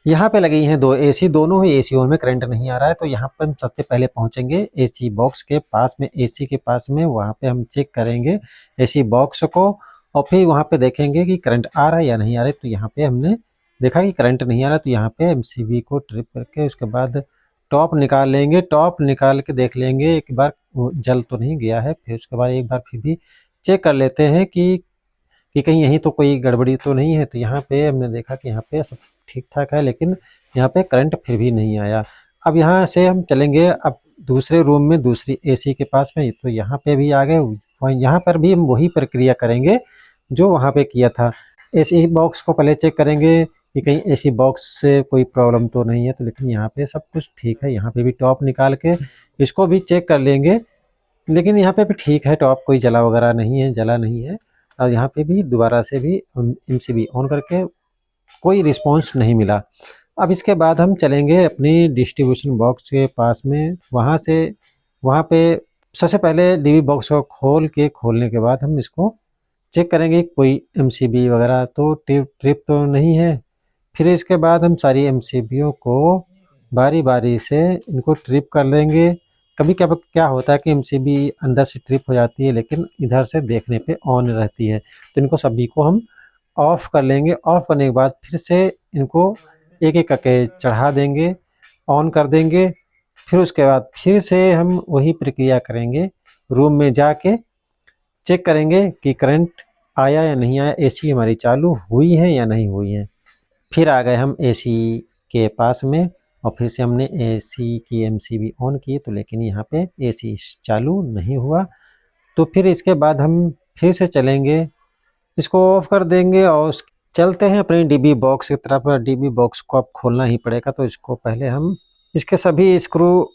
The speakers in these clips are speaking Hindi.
यहाँ पे लगी हैं 2 एसी, दोनों ही एसीओं में करंट नहीं आ रहा है। तो यहाँ पर हम सबसे पहले पहुँचेंगे एसी बॉक्स के पास में, एसी के पास में, वहाँ पे हम चेक करेंगे एसी बॉक्स को और फिर वहाँ पे देखेंगे कि करंट आ रहा है या नहीं आ रहा है। तो यहाँ पे हमने देखा कि करंट नहीं आ रहा, तो यहाँ पे एमसीबी को ट्रिप करके उसके बाद टॉप निकाल लेंगे। टॉप निकाल के देख लेंगे एक बार जल तो नहीं गया है, फिर उसके बाद एक बार फिर भी चेक कर लेते हैं कि कहीं यहीं तो कोई गड़बड़ी तो नहीं है। तो यहाँ पे हमने देखा कि यहाँ पे सब ठीक ठाक है, लेकिन यहाँ पे करंट फिर भी नहीं आया। अब यहाँ से हम चलेंगे अब दूसरे रूम में, दूसरी एसी के पास में। तो यहाँ पे भी आ गए, यहाँ पर भी हम वही प्रक्रिया करेंगे जो वहाँ पे किया था। एसी बॉक्स को पहले चेक करेंगे कि कहीं एसी बॉक्स से कोई प्रॉब्लम तो नहीं है। तो लेकिन यहाँ पे सब कुछ ठीक है। यहाँ पे भी टॉप निकाल के इसको भी चेक कर लेंगे, लेकिन यहाँ पे भी ठीक है, टॉप कोई जला वगैरह नहीं है, जला नहीं है। और यहाँ पे भी दोबारा से भी एमसीबी ऑन करके कोई रिस्पांस नहीं मिला। अब इसके बाद हम चलेंगे अपनी डिस्ट्रीब्यूशन बॉक्स के पास में, वहाँ पे सबसे पहले डीबी बॉक्स को खोलने के बाद हम इसको चेक करेंगे कोई एमसीबी वगैरह तो ट्रिप तो नहीं है। फिर इसके बाद हम सारी एमसीबियों को बारी बारी से इनको ट्रिप कर लेंगे। कभी कभी क्या होता है कि एमसीबी अंदर से ट्रिप हो जाती है, लेकिन इधर से देखने पे ऑन रहती है। तो इनको सभी को हम ऑफ कर लेंगे। ऑफ करने के बाद फिर से इनको एक एक करके चढ़ा देंगे, ऑन कर देंगे। फिर उसके बाद फिर से हम वही प्रक्रिया करेंगे, रूम में जाके चेक करेंगे कि करंट आया या नहीं आया, एसी हमारी चालू हुई है या नहीं हुई है। फिर आ गए हम एसी के पास में और फिर से हमने एसी की एमसीबी ऑन की, तो लेकिन यहाँ पे एसी चालू नहीं हुआ। तो फिर इसके बाद हम फिर से चलेंगे, इसको ऑफ कर देंगे और चलते हैं अपनी डीबी बॉक्स की तरफ। डीबी बॉक्स को अब खोलना ही पड़ेगा, तो इसको पहले हम इसके सभी स्क्रू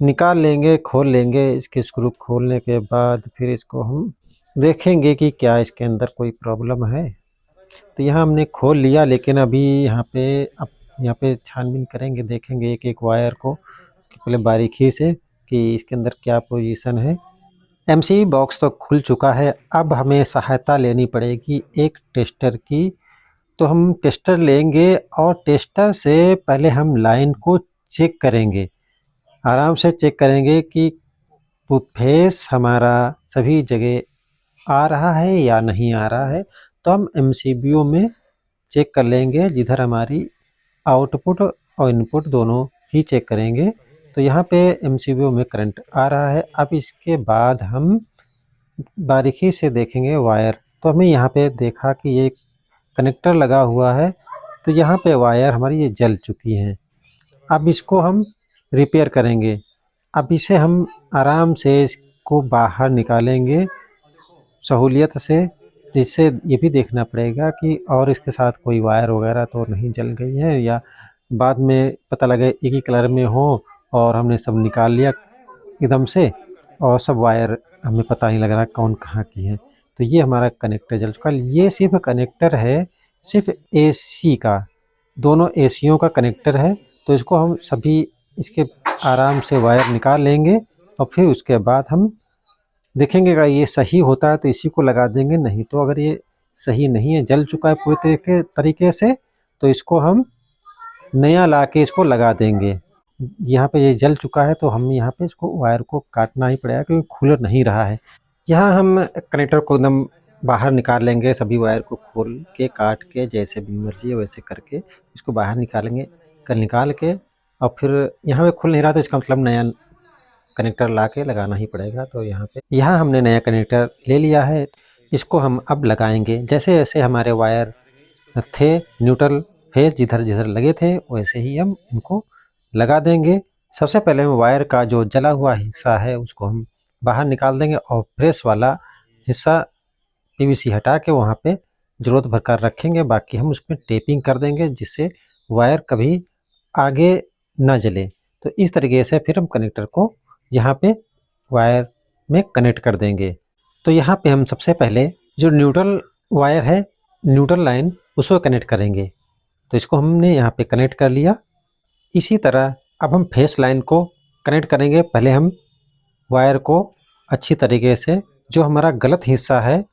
निकाल लेंगे, खोल लेंगे। इसके स्क्रू खोलने के बाद फिर इसको हम देखेंगे कि क्या इसके अंदर कोई प्रॉब्लम है। तो यहाँ हमने खोल लिया, लेकिन अभी यहाँ पे छानबीन करेंगे, देखेंगे एक एक वायर को पहले बारीकी से कि इसके अंदर क्या पोजीशन है। एमसीबी बॉक्स तो खुल चुका है, अब हमें सहायता लेनी पड़ेगी एक टेस्टर की। तो हम टेस्टर लेंगे और टेस्टर से पहले हम लाइन को चेक करेंगे, आराम से चेक करेंगे कि फेस हमारा सभी जगह आ रहा है या नहीं आ रहा है। तो हम एमसीबीओ में चेक कर लेंगे, जिधर हमारी आउटपुट और इनपुट दोनों ही चेक करेंगे। तो यहाँ पे एमसीबीओ में करंट आ रहा है। अब इसके बाद हम बारीकी से देखेंगे वायर। तो हमें यहाँ पे देखा कि ये कनेक्टर लगा हुआ है, तो यहाँ पे वायर हमारी ये जल चुकी हैं। अब इसको हम रिपेयर करेंगे। अब इसे हम आराम से इसको बाहर निकालेंगे सहूलियत से, जिससे ये भी देखना पड़ेगा कि और इसके साथ कोई वायर वगैरह तो नहीं जल गई है, या बाद में पता लगे एक ही कलर में हो और हमने सब निकाल लिया एकदम से और सब वायर हमें पता ही लग रहा कौन कहाँ की है। तो ये हमारा कनेक्टर जल चुका। ये सिर्फ कनेक्टर है, सिर्फ एसी का, दोनों एसीओं का कनेक्टर है। तो इसको हम सभी इसके आराम से वायर निकाल लेंगे और फिर उसके बाद हम देखेंगे अगर ये सही होता है तो इसी को लगा देंगे, नहीं तो अगर ये सही नहीं है, जल चुका है पूरे तरीके से, तो इसको हम नया ला के इसको लगा देंगे। यहाँ पे ये जल चुका है तो हम यहाँ पे इसको वायर को काटना ही पड़ेगा क्योंकि खुल नहीं रहा है। यहाँ हम कनेक्टर को एकदम बाहर निकाल लेंगे, सभी वायर को खोल के काट के जैसे भी मर्जी है वैसे करके इसको बाहर निकालेंगे। निकाल के और फिर यहाँ पे खुल नहीं रहा तो इसका मतलब नया कनेक्टर ला के लगाना ही पड़ेगा। तो यहाँ हमने नया कनेक्टर ले लिया है, इसको हम अब लगाएंगे। जैसे जैसे हमारे वायर थे न्यूट्रल फेस जिधर जिधर लगे थे वैसे ही हम इनको लगा देंगे। सबसे पहले हम वायर का जो जला हुआ हिस्सा है उसको हम बाहर निकाल देंगे और फ्रेश वाला हिस्सा पीवीसी हटा के वहाँ पे ज़रूरत भर कर रखेंगे। बाकी हम उसमें टेपिंग कर देंगे जिससे वायर कभी आगे ना जले। तो इस तरीके से फिर हम कनेक्टर को यहाँ पे वायर में कनेक्ट कर देंगे। तो यहाँ पे हम सबसे पहले जो न्यूट्रल वायर है, न्यूट्रल लाइन, उसको कनेक्ट करेंगे। तो इसको हमने यहाँ पे कनेक्ट कर लिया। इसी तरह अब हम फेस लाइन को कनेक्ट करेंगे। पहले हम वायर को अच्छी तरीके से जो हमारा गलत हिस्सा है,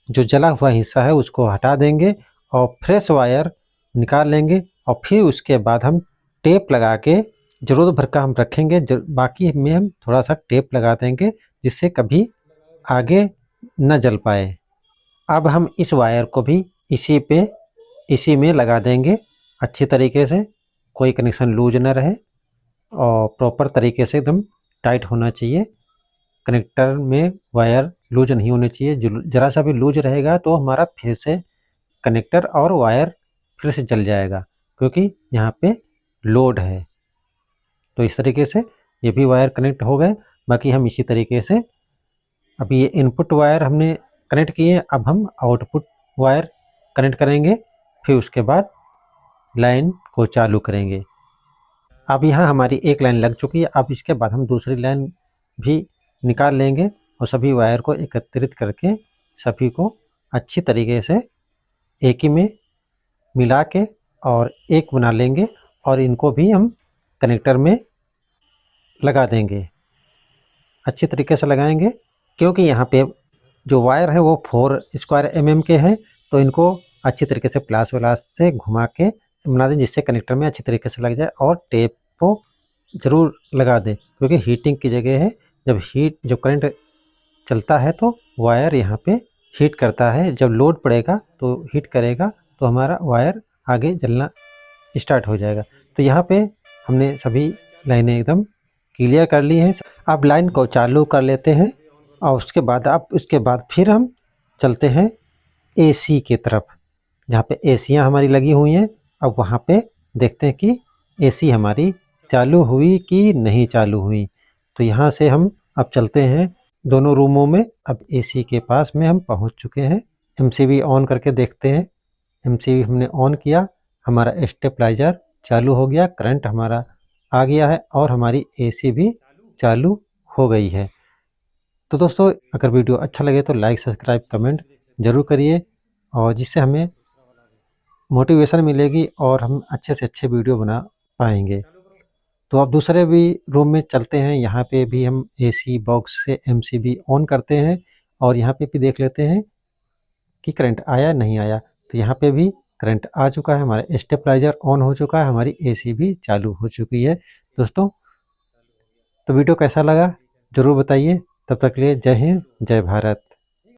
जो जला हुआ हिस्सा है, उसको हटा देंगे और फ्रेश वायर निकाल लेंगे और फिर उसके बाद हम टेप लगा के ज़रूरत भर का हम रखेंगे, बाकी में हम थोड़ा सा टेप लगा देंगे जिससे कभी आगे न जल पाए। अब हम इस वायर को भी इसी में लगा देंगे अच्छी तरीके से, कोई कनेक्शन लूज न रहे और प्रॉपर तरीके से एकदम टाइट होना चाहिए। कनेक्टर में वायर लूज नहीं होने चाहिए, ज़रा सा भी लूज रहेगा तो हमारा फिर से कनेक्टर और वायर फिर से जल जाएगा, क्योंकि यहाँ पे लोड है। तो इस तरीके से ये भी वायर कनेक्ट हो गए। बाकी हम इसी तरीके से अभी ये इनपुट वायर हमने कनेक्ट किए, अब हम आउटपुट वायर कनेक्ट करेंगे, फिर उसके बाद लाइन को चालू करेंगे। अब यहाँ हमारी एक लाइन लग चुकी है, अब इसके बाद हम दूसरी लाइन भी निकाल लेंगे और सभी वायर को एकत्रित करके सभी को अच्छी तरीके से एक ही में मिला के और एक बना लेंगे और इनको भी हम कनेक्टर में लगा देंगे। अच्छी तरीके से लगाएंगे, क्योंकि यहाँ पे जो वायर है वो 4 स्क्वायर mm के हैं, तो इनको अच्छी तरीके से प्लास व्लास से घुमा के बना दें जिससे कनेक्टर में अच्छी तरीके से लग जाए। और टेप को ज़रूर लगा दें, क्योंकि हीटिंग की जगह है। जब करंट चलता है तो वायर यहाँ पे हीट करता है, जब लोड पड़ेगा तो हीट करेगा, तो हमारा वायर आगे जलना स्टार्ट हो जाएगा। तो यहाँ पे हमने सभी लाइनें एकदम क्लियर कर ली हैं। अब लाइन को चालू कर लेते हैं और उसके बाद फिर हम चलते हैं AC की तरफ, जहाँ पे एसियाँ हमारी लगी हुई हैं। अब वहाँ पे देखते हैं कि AC हमारी चालू हुई कि नहीं चालू हुई। तो यहाँ से हम अब चलते हैं दोनों रूमों में। अब AC के पास में हम पहुँच चुके हैं। MCB ऑन करके देखते हैं। MCB हमने ऑन किया, हमारा स्टेबलाइजर चालू हो गया, करंट हमारा आ गया है और हमारी AC भी चालू हो गई है। तो दोस्तों, अगर वीडियो अच्छा लगे तो लाइक, सब्सक्राइब, कमेंट ज़रूर करिए, और जिससे हमें मोटिवेशन मिलेगी और हम अच्छे से अच्छे वीडियो बना पाएंगे। तो अब दूसरे भी रूम में चलते हैं। यहाँ पे भी हम AC बॉक्स से MCB ऑन करते हैं और यहाँ पे भी देख लेते हैं कि करंट आया नहीं आया। तो यहाँ पे भी करंट आ चुका है, हमारा स्टेबलाइजर ऑन हो चुका है, हमारी AC भी चालू हो चुकी है। दोस्तों, तो वीडियो कैसा लगा ज़रूर बताइए। तब तक के लिए जय हिंद, जय भारत।